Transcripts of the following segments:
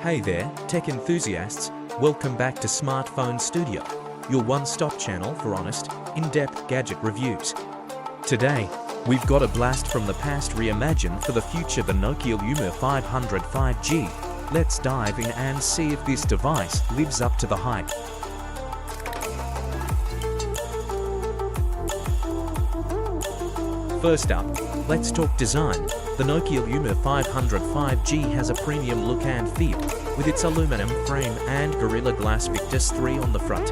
Hey there, tech enthusiasts, welcome back to Smartphone Studio, your one-stop channel for honest, in-depth gadget reviews. Today, we've got a blast from the past reimagined for the future, the Nokia Lumia 500 5G. Let's dive in and see if this device lives up to the hype. First up, let's talk design. The Nokia Lumia 500 5G has a premium look and feel, with its aluminum frame and Gorilla Glass Victus 3 on the front.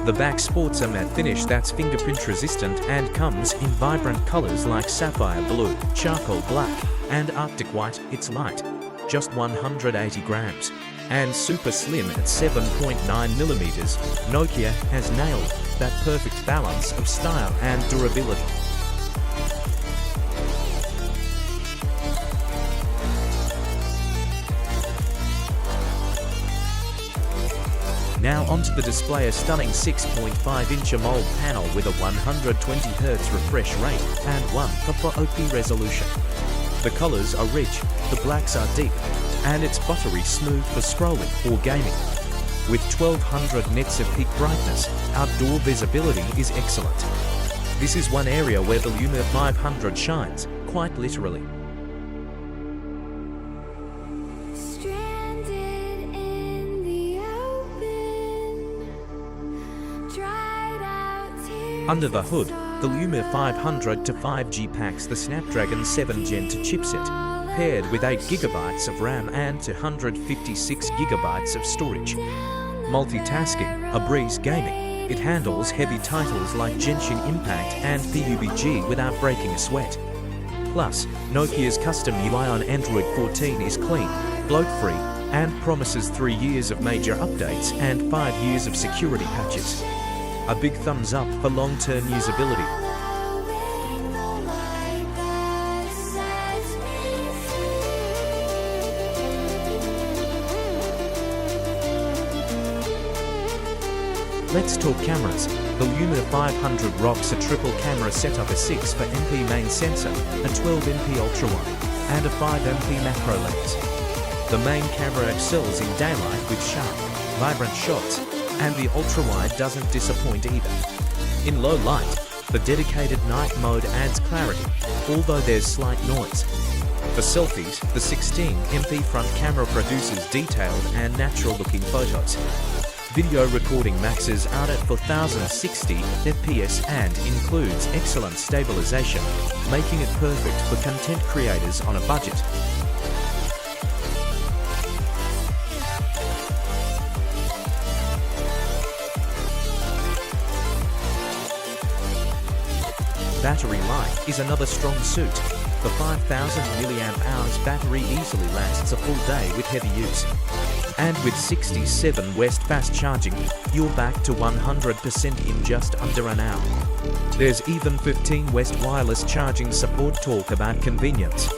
The back sports a matte finish that's fingerprint resistant and comes in vibrant colors like sapphire blue, charcoal black, and arctic white. It's light, just 180 grams, and super slim at 7.9 millimeters. Nokia has nailed that perfect balance of style and durability. Now onto the display, a stunning 6.5-inch AMOLED panel with a 120Hz refresh rate and 144p resolution. The colors are rich, the blacks are deep, and it's buttery smooth for scrolling or gaming. With 1200 nits of peak brightness, outdoor visibility is excellent. This is one area where the Lumia 500 shines, quite literally. Under the hood, the Lumia 500 to 5G packs the Snapdragon 7 Gen 2 chipset, paired with 8GB of RAM and 256GB of storage. Multitasking, a breeze gaming, it handles heavy titles like Genshin Impact and PUBG without breaking a sweat. Plus, Nokia's custom UI on Android 14 is clean, bloat-free, and promises 3 years of major updates and 5 years of security patches. A big thumbs up for long-term usability. Let's talk cameras. The Lumia 500 rocks a triple camera setup, a 6MP main sensor, a 12MP ultra-wide, and a 5MP macro lens. The main camera excels in daylight with sharp, vibrant shots, and the ultra-wide doesn't disappoint either. In low light, the dedicated night mode adds clarity, although there's slight noise. For selfies, the 16MP front camera produces detailed and natural-looking photos. Video recording maxes out at 4060 FPS and includes excellent stabilization, making it perfect for content creators on a budget. Battery life is another strong suit. The 5000 mAh battery easily lasts a full day with heavy use. And with 67 West fast charging, you're back to 100% in just under an hour. There's even 15 West wireless charging support. Talk about convenience.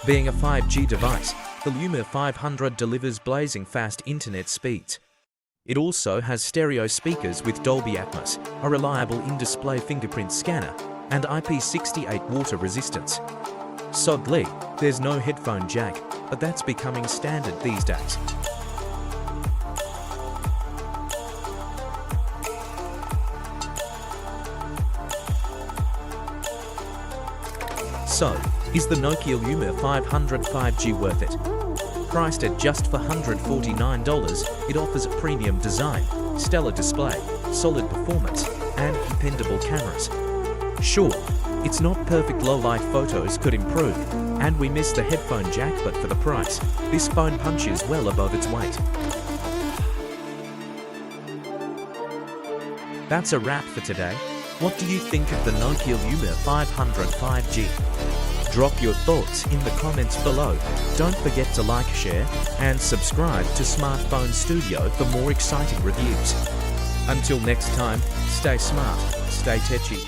Being a 5G device, the Lumia 500 delivers blazing fast internet speeds. It also has stereo speakers with Dolby Atmos, a reliable in-display fingerprint scanner, and IP68 water resistance. Sadly, there's no headphone jack, but that's becoming standard these days. So, is the Nokia Lumia 500 5G worth it? Priced at just for $149, it offers a premium design, stellar display, solid performance, and dependable cameras. Sure, it's not perfect, low-light photos could improve, and we miss the headphone jack, but for the price, this phone punches well above its weight. That's a wrap for today. What do you think of the Nokia Lumia 500 5G? Drop your thoughts in the comments below. Don't forget to like, share, and subscribe to Smartphone Studio for more exciting reviews. Until next time, stay smart, stay techy.